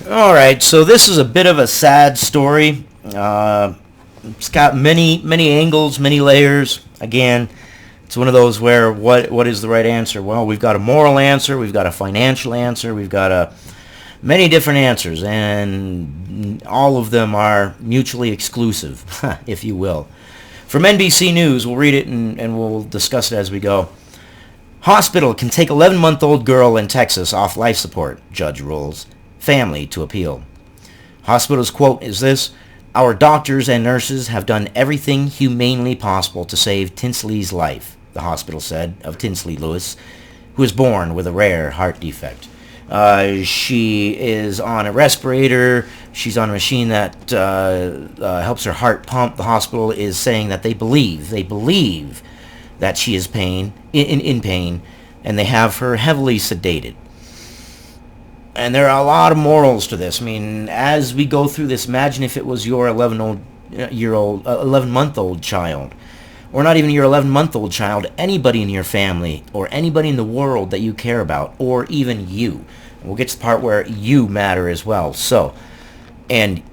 All right, so this is a bit of a sad story. It's got many angles, many layers. Again, it's one of those where what is the right answer? Well, we've got a moral answer, we've got a financial answer, we've got many different answers, and all of them are mutually exclusive, if you will. From NBC News, we'll read it and we'll discuss it as we go. Hospital can take 11-month-old girl in Texas off life support, judge rules. Family to appeal. Hospital's quote is this: "Our doctors and nurses have done everything humanely possible to save Tinsley's life," the hospital said of Tinsleelewis, who was born with a rare heart defect. She is on a respirator. She's on a machine that helps her heart pump. The hospital is saying that they believe that she is in pain, and they have her heavily sedated. And there are a lot of morals to this. I mean, as we go through this, imagine if it was your 11-month-old child, or not even your 11-month-old child, anybody in your family, or anybody in the world that you care about, or even you. And we'll get to the part where you matter as well. So, and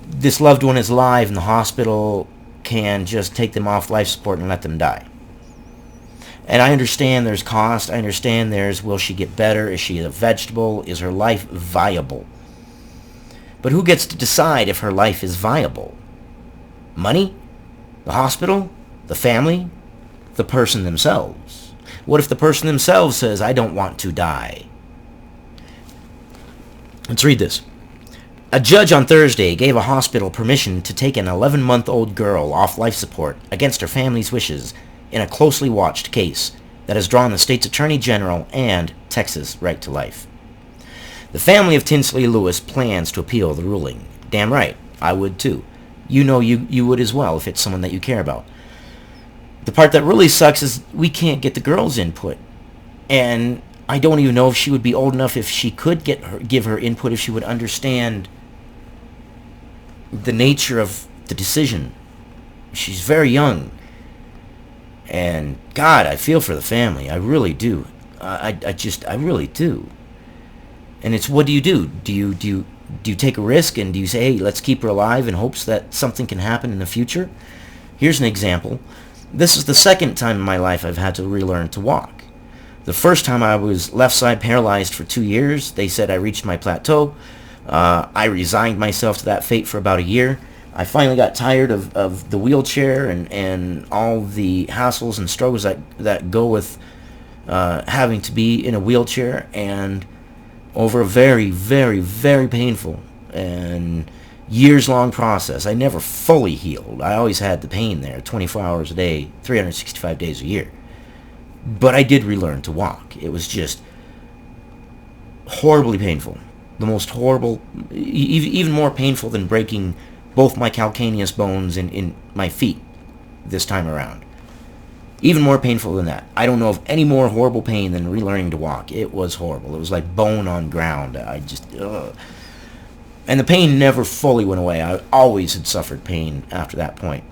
this loved one is alive, and the hospital can just take them off life support and let them die. And I understand there's cost. I understand there's, will she get better? Is she a vegetable? Is her life viable? But who gets to decide if her life is viable? Money? The hospital? The family? The person themselves? What if the person themselves says, "I don't want to die"? Let's read this. A judge on Thursday gave a hospital permission to take an 11-month-old girl off life support against her family's wishes in a closely watched case that has drawn the state's attorney general and Texas right to life. The family of Tinsleelewis plans to appeal the ruling. Damn right, I would too. You know you would as well if it's someone that you care about. The part that really sucks is we can't get the girl's input. And I don't even know if she would be old enough, if she could give her input, if she would understand the nature of the decision. She's very young. And God, I feel for the family. I really do. I really do. And it's, what do you do? Do you take a risk and do you say, hey, let's keep her alive in hopes that something can happen in the future? Here's an example. This is the second time in my life I've had to relearn to walk. The first time I was left side paralyzed for 2 years. They said I reached my plateau. I resigned myself to that fate for about a year. I finally got tired of the wheelchair and all the hassles and struggles that go with having to be in a wheelchair, and over a very, very, very painful and years-long process. I never fully healed. I always had the pain there, 24 hours a day, 365 days a year. But I did relearn to walk. It was just horribly painful. The most horrible, even more painful than breaking both my calcaneus bones in my feet this time around. Even more painful than that. I don't know of any more horrible pain than relearning to walk. It was horrible. It was like bone on ground. I just, ugh. And the pain never fully went away. I always had suffered pain after that point.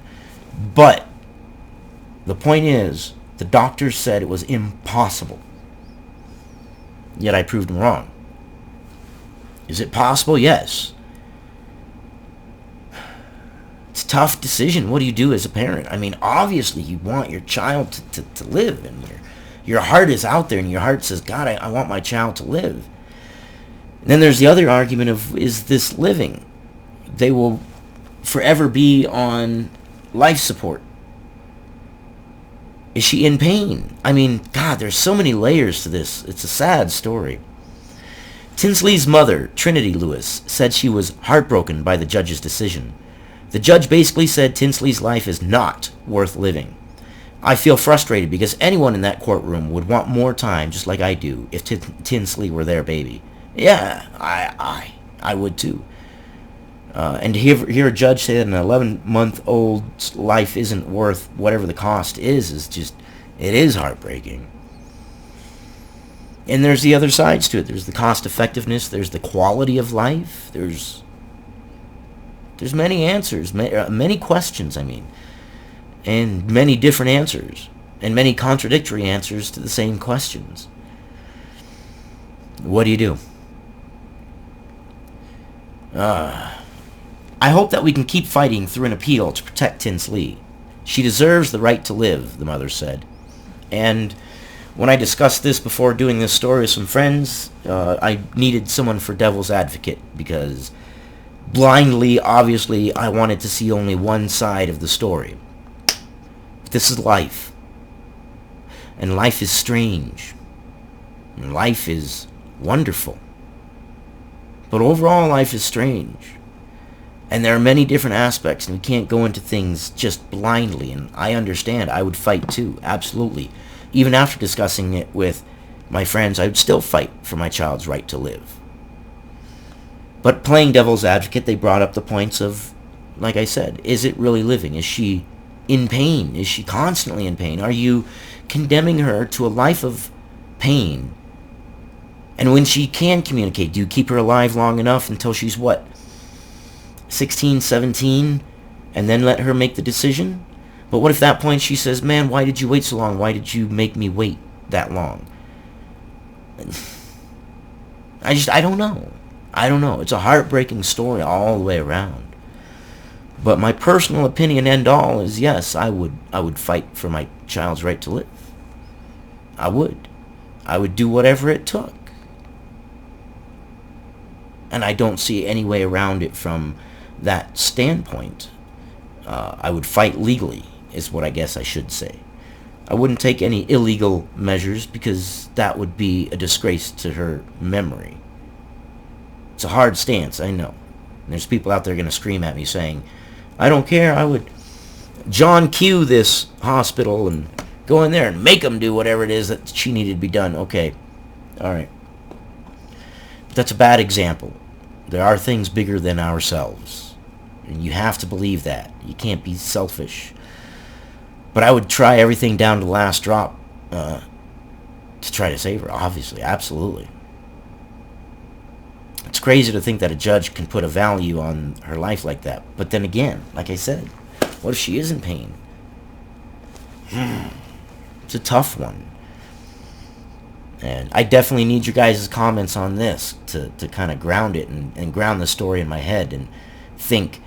But the point is, the doctors said it was impossible. Yet I proved them wrong. Is it possible? Yes. It's a tough decision. What do you do as a parent? I mean, obviously you want your child to live, and your heart is out there, and your heart says, God, I want my child to live. And then there's the other argument of, is this living? They will forever be on life support. Is she in pain? I mean, God, there's so many layers to this. It's a sad story. Tinsley's mother, Trinity Lewis, said she was heartbroken by the judge's decision. The judge basically said Tinsley's life is not worth living. I feel frustrated because anyone in that courtroom would want more time, just like I do, if Tinsley were their baby. Yeah, I would too. And to hear a judge say that an 11-month-old's life isn't worth whatever the cost is just, it is heartbreaking. And there's the other sides to it. There's the cost effectiveness. There's the quality of life. There's many answers, many questions, I mean, and many different answers, and many contradictory answers to the same questions. What do you do? I hope that we can keep fighting through an appeal to protect Tinsley. She deserves the right to live, the mother said. And when I discussed this before doing this story with some friends, I needed someone for devil's advocate because blindly, obviously, I wanted to see only one side of the story. This is life. And life is strange. And life is wonderful. But overall, life is strange. And there are many different aspects, and we can't go into things just blindly. And I understand. I would fight too, absolutely. Even after discussing it with my friends, I would still fight for my child's right to live. But playing devil's advocate, they brought up the points of, like I said, is it really living? Is she in pain? Is she constantly in pain? Are you condemning her to a life of pain? And when she can communicate, do you keep her alive long enough until she's what? 16, 17, and then let her make the decision? But what if at that point she says, man, why did you wait so long? Why did you make me wait that long? I don't know. I don't know. It's a heartbreaking story all the way around. But my personal opinion end all is yes, I would fight for my child's right to live. I would. I would do whatever it took. And I don't see any way around it from that standpoint. I would fight legally, is what I guess I should say. I wouldn't take any illegal measures because that would be a disgrace to her memory. It's a hard stance, I know. And there's people out there going to scream at me saying, I don't care, I would John Q this hospital and go in there and make them do whatever it is that she needed to be done. Okay, alright. But that's a bad example. There are things bigger than ourselves. And you have to believe that. You can't be selfish. But I would try everything down to the last drop to try to save her, obviously, absolutely. It's crazy to think that a judge can put a value on her life like that. But then again, like I said, what if she is in pain? It's a tough one. And I definitely need your guys' comments on this to kind of ground it and ground the story in my head and think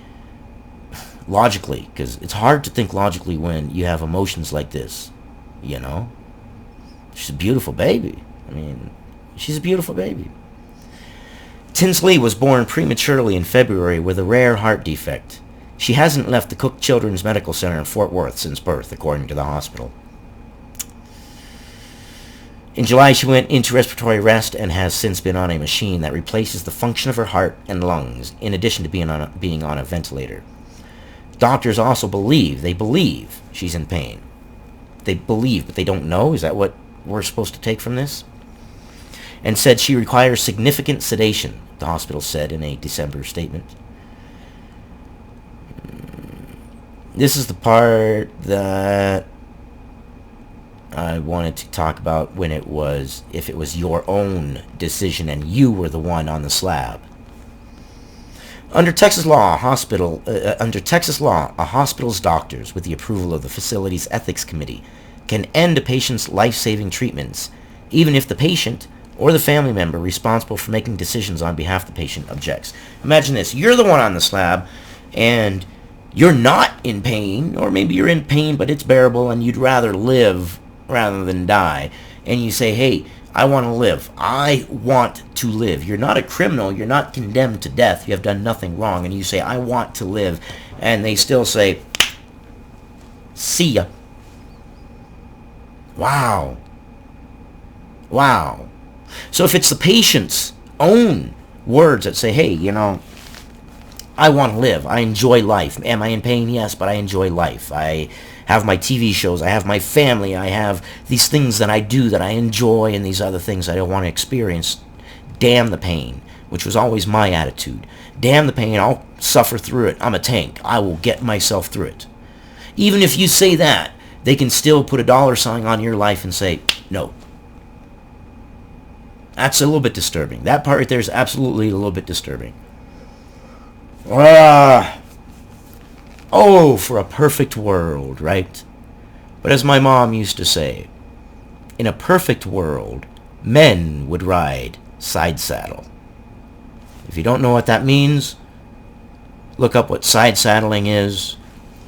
logically. Because it's hard to think logically when you have emotions like this, you know? She's a beautiful baby. I mean, she's a beautiful baby. Tinsley was born prematurely in February with a rare heart defect. She hasn't left the Cook Children's Medical Center in Fort Worth since birth, according to the hospital. In July, she went into respiratory rest and has since been on a machine that replaces the function of her heart and lungs, in addition to being on a ventilator. Doctors also believe she's in pain. They believe, but they don't know? Is that what we're supposed to take from this? And said she requires significant sedation, the hospital said in a December statement. This is the part that I wanted to talk about when it was, if it was your own decision and you were the one on the slab. Under Texas law, a hospital's doctors, with the approval of the facility's ethics committee, can end a patient's life-saving treatments, even if the patient or the family member responsible for making decisions on behalf of the patient objects. Imagine this. You're the one on the slab, and you're not in pain, or maybe you're in pain, but it's bearable, and you'd rather live rather than die. And you say, hey, I want to live. I want to live. You're not a criminal. You're not condemned to death. You have done nothing wrong. And you say, I want to live. And they still say, see ya. Wow. Wow. So if it's the patient's own words that say, hey, you know, I want to live. I enjoy life. Am I in pain? Yes, but I enjoy life. I have my TV shows. I have my family. I have these things that I do that I enjoy and these other things I don't want to experience. Damn the pain, which was always my attitude. Damn the pain. I'll suffer through it. I'm a tank. I will get myself through it. Even if you say that, they can still put a dollar sign on your life and say, no. That's a little bit disturbing. That part right there is absolutely a little bit disturbing. Oh, for a perfect world, right? But as my mom used to say, in a perfect world, men would ride side saddle. If you don't know what that means, look up what side saddling is,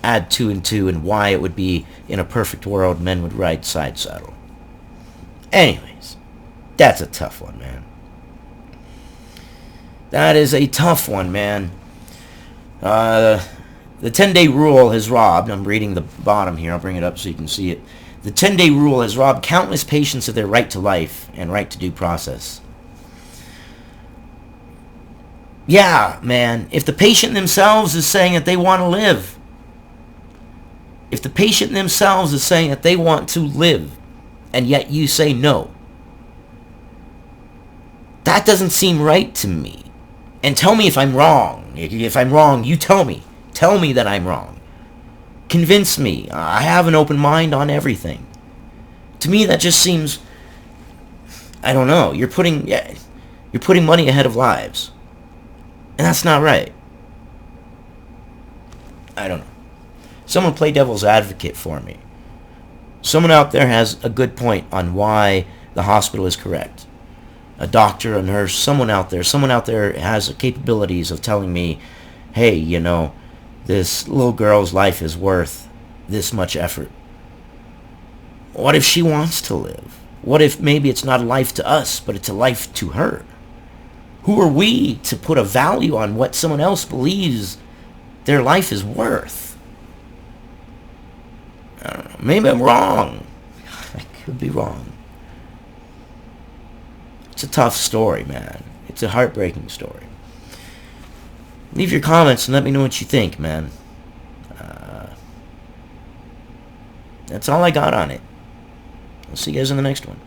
add 2 and 2, and why it would be in a perfect world men would ride side saddle. Anyways, that's a tough one, man. That is a tough one, man. The 10-day rule has robbed, I'm reading the bottom here, I'll bring it up so you can see it. The 10-day rule has robbed countless patients of their right to life and right to due process. Yeah, man, if the patient themselves is saying that they want to live, if the patient themselves is saying that they want to live, and yet you say no, that doesn't seem right to me. And tell me if I'm wrong. If I'm wrong, you tell me. Tell me that I'm wrong. Convince me. I have an open mind on everything. To me, that just seems, I don't know. You're putting money ahead of lives, and that's not right. I don't know. Someone play devil's advocate for me. Someone out there has a good point on why the hospital is correct. A doctor, a nurse, someone out there has the capabilities of telling me, hey, you know, this little girl's life is worth this much effort. What if she wants to live? What if maybe it's not a life to us, but it's a life to her? Who are we to put a value on what someone else believes their life is worth? I don't know. Maybe I'm wrong. I could be wrong. It's a tough story, man. It's a heartbreaking story. Leave your comments and let me know what you think, man. That's all I got on it. I'll see you guys in the next one.